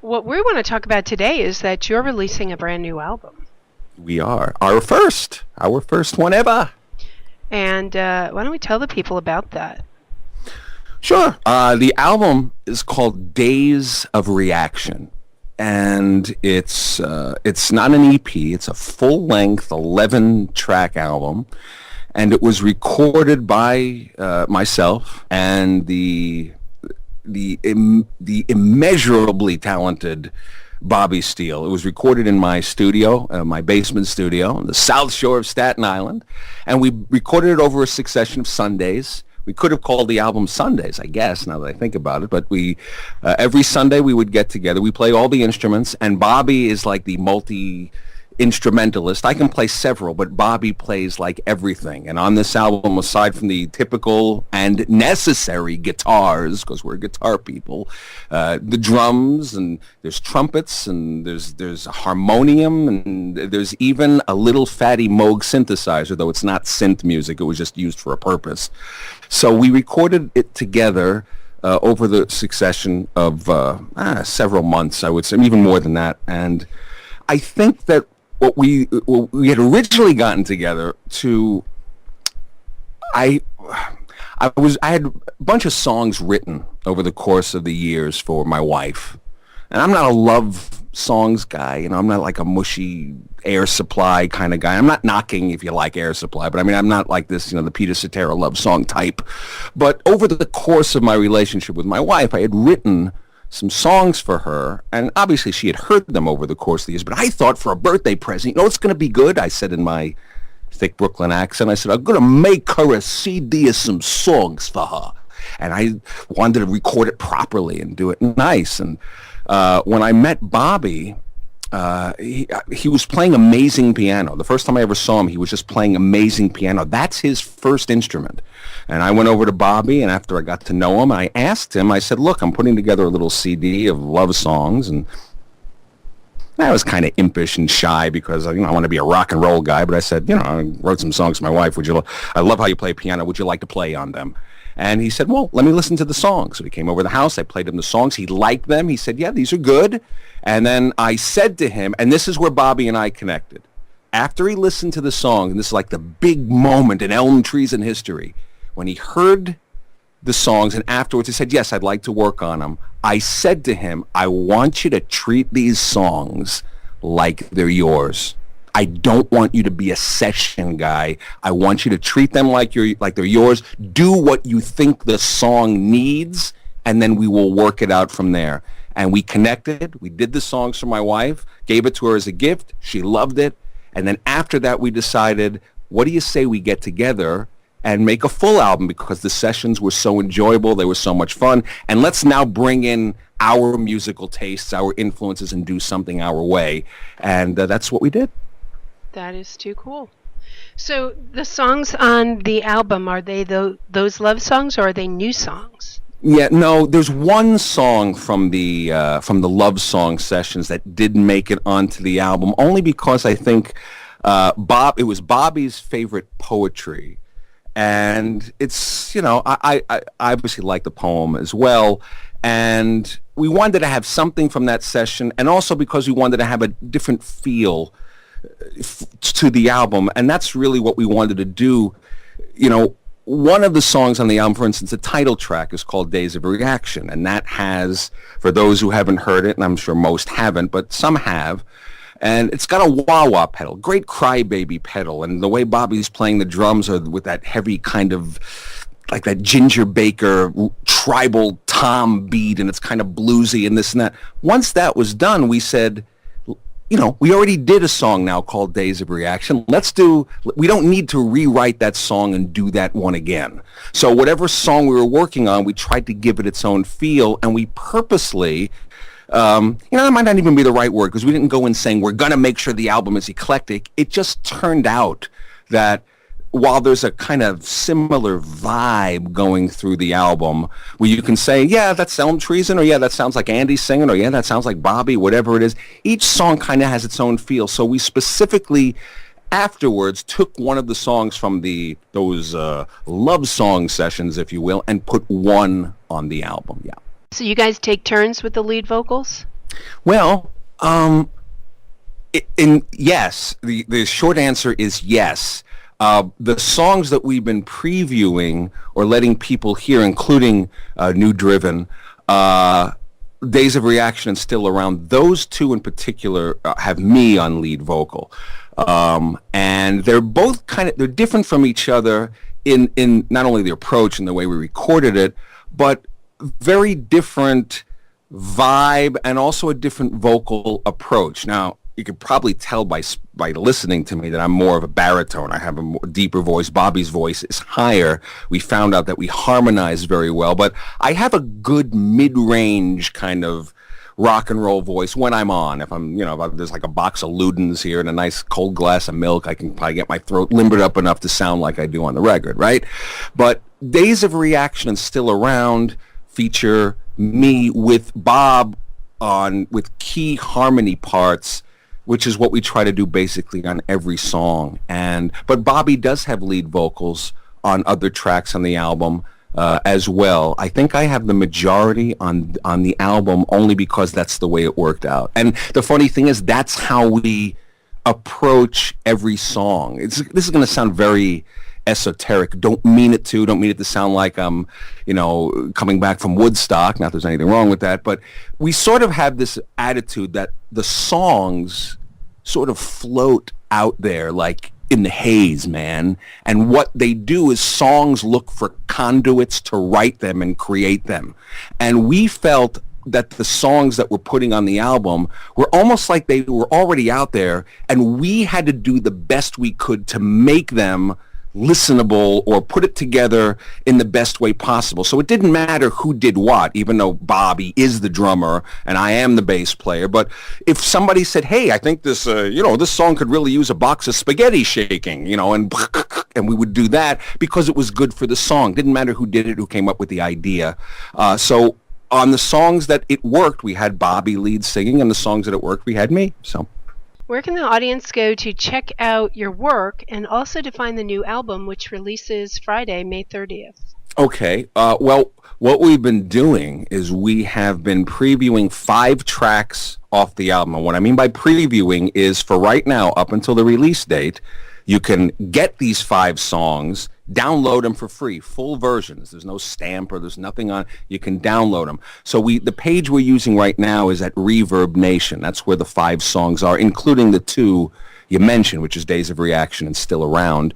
what we want to talk about today is that you're releasing a brand new album. We are. Our first one ever. And why don't we tell the people about that? Sure. The album is called Days of Reaction. And it's not an EP. It's a full-length 11-track album. And it was recorded by myself and the immeasurably talented Bobby Steele. It was recorded in my studio, my basement studio on the South Shore of Staten Island. And we recorded it over a succession of Sundays. We could have called the album Sundays, I guess, now that I think about it. But we every Sunday we would get together. We play all the instruments, and Bobby is like the multi-instrumentalist. I can play several, but Bobby plays like everything. And on this album, aside from the typical and necessary guitars, because we're guitar people, the drums, and there's trumpets, and there's a harmonium, and there's even a little fatty Moog synthesizer, though it's not synth music. It was just used for a purpose. So we recorded it together over the succession of several months, I would say, even more than that. And I think that what we had originally gotten together to, I had a bunch of songs written over the course of the years for my wife. And I'm not a love songs guy, I'm not like a mushy Air Supply kind of guy. I'm not knocking if you like Air Supply, but I mean, I'm not like this, the Peter Cetera love song type. But over the course of my relationship with my wife, I had written some songs for her, and obviously she had heard them over the course of the years, but I thought for a birthday present, it's going to be good, I said in my thick Brooklyn accent, I said, I'm going to make her a CD of some songs for her. And I wanted to record it properly and do it nice. And when I met Bobby, he was playing amazing piano. The first time I ever saw him, he was just playing amazing piano. That's his first instrument. And I went over to Bobby, and after I got to know him, I asked him, I said, look, I'm putting together a little CD of love songs. And I was kind of impish and shy because, I want to be a rock and roll guy. But I said, I wrote some songs for my wife. I love how you play piano. Would you like to play on them? And he said, well, let me listen to the songs. So he came over to the house. I played him the songs. He liked them. He said, yeah, these are good. And then I said to him, and this is where Bobby and I connected. After he listened to the song, and this is like the big moment in Elm Treason history, when he heard the songs, and afterwards he said, yes, I'd like to work on them. I said to him, I want you to treat these songs like they're yours. I don't want you to be a session guy. I want you to treat them like they're yours. Do what you think the song needs, and then we will work it out from there. And we connected. We did the songs for my wife, gave it to her as a gift. She loved it. And then after that, we decided, what do you say we get together and make a full album, because the sessions were so enjoyable. They were so much fun. And let's now bring in our musical tastes, our influences, and do something our way. And that's what we did. That is too cool. So the songs on the album, are they those love songs, or are they new songs? Yeah, no, there's one song from the love song sessions that didn't make it onto the album, only because I think it was Bobby's favorite poetry. And it's, I obviously like the poem as well. And we wanted to have something from that session, and also because we wanted to have a different feel to the album, and that's really what we wanted to do. One of the songs on the album, for instance, the title track is called Days of Reaction, and that has, for those who haven't heard it, and I'm sure most haven't, but some have, and it's got a wah-wah pedal, great crybaby pedal, and the way Bobby's playing the drums are with that heavy kind of, like that Ginger Baker tribal tom beat, and it's kind of bluesy and this and that. Once that was done, we said, we already did a song now called Days of Reaction. We don't need to rewrite that song and do that one again. So whatever song we were working on, we tried to give it its own feel, and we purposely, that might not even be the right word, because we didn't go in saying we're going to make sure the album is eclectic. It just turned out that while there's a kind of similar vibe going through the album, where you can say, yeah, that's Elm Treason, or yeah, that sounds like Andy singing, or yeah, that sounds like Bobby, whatever it is, each song kind of has its own feel. So we specifically afterwards took one of the songs from those love song sessions, if you will, and put one on the album. Yeah. So you guys take turns with the lead vocals? Well, yes, the short answer is yes. The songs that we've been previewing or letting people hear, including New Driven, Days of Reaction and Still Around, those two in particular have me on lead vocal. And they're both they're different from each other in not only the approach and the way we recorded it, but very different vibe and also a different vocal approach. Now, you could probably tell by listening to me that I'm more of a baritone. I have a more deeper voice. Bobby's voice is higher. We found out that we harmonize very well, but I have a good mid-range kind of rock and roll voice when I'm on. If there's like a box of Ludens here and a nice cold glass of milk, I can probably get my throat limbered up enough to sound like I do on the record, right? But Days of Reaction and Still Around feature me with Bob with key harmony parts, which is what we try to do basically on every song. But Bobby does have lead vocals on other tracks on the album as well. I think I have the majority on the album only because that's the way it worked out. And the funny thing is, that's how we approach every song. This is going to sound very esoteric. Don't mean it to sound like I'm, coming back from Woodstock. Not that there's anything wrong with that, but we sort of have this attitude that the songs sort of float out there like in the haze, man. And what they do is songs look for conduits to write them and create them. And we felt that the songs that we're putting on the album were almost like they were already out there, and we had to do the best we could to make them listenable or put it together in the best way possible. So it didn't matter who did what, even though Bobby is the drummer and I am the bass player. But if somebody said, hey, I think this song could really use a box of spaghetti shaking, and we would do that because it was good for the song. Didn't matter who did it, who came up with the idea. So on the songs that it worked, we had Bobby lead singing, and the songs that it worked, we had me. So where can the audience go to check out your work and also to find the new album, which releases Friday, May 30th? Okay. Well, what we've been doing is we have been previewing 5 tracks off the album. And what I mean by previewing is, for right now, up until the release date, you can get these 5 songs, download them for free, full versions. There's no stamp or there's nothing on. You can download them. So the page we're using right now is at Reverb Nation. That's where the 5 songs are, including the 2 you mentioned, which is Days of Reaction and Still Around.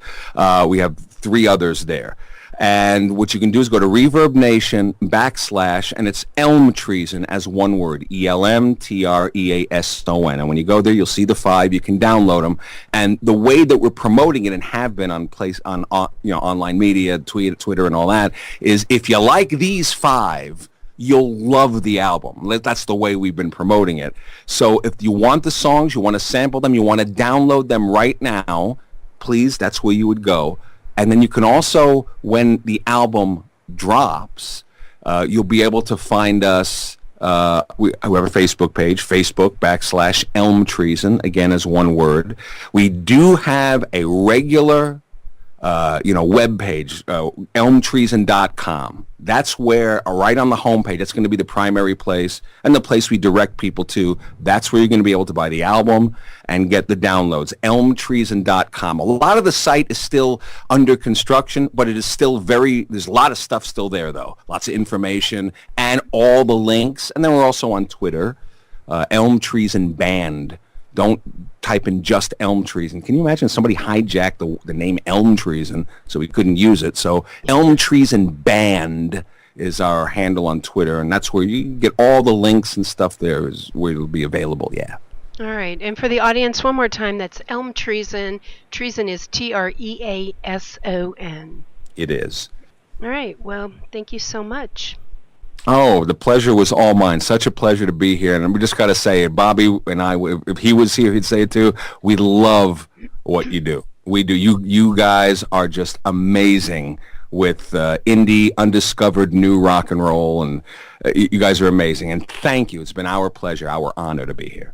We have 3 others there. And what you can do is go to Reverb Nation / and it's Elm Treason as one word, ELMTREASON. And when you go there, you'll see the 5. You can download them. And the way that we're promoting it and have been on online media, Twitter, and all that, is if you like these 5, you'll love the album. That's the way we've been promoting it. So if you want the songs, you want to sample them, you want to download them right now, please, that's where you would go. And then you can also, when the album drops, you'll be able to find us. We have a Facebook page, Facebook / Elm Treason, again as one word. We do have a regular web page, elmtreason.com. That's where, right on the homepage, that's going to be the primary place and the place we direct people to. That's where you're going to be able to buy the album and get the downloads, elmtreason.com. A lot of the site is still under construction, but it is still there's a lot of stuff still there, though. Lots of information and all the links. And then we're also on Twitter, Elm Treason Band. Don't type in just Elm Treason. Can you imagine somebody hijacked the name Elm Treason so we couldn't use it? So Elm Treason Band is our handle on Twitter, and that's where you get all the links and stuff there is where it'll be available, yeah. All right. And for the audience, one more time, that's Elm Treason. Treason is TREASON. It is. All right. Well, thank you so much. Oh, the pleasure was all mine. Such a pleasure to be here. And we just got to say it. Bobby and I, if he was here, he'd say it too. We love what you do. We do. You guys are just amazing with indie, undiscovered new rock and roll. And you guys are amazing. And thank you. It's been our pleasure, our honor to be here.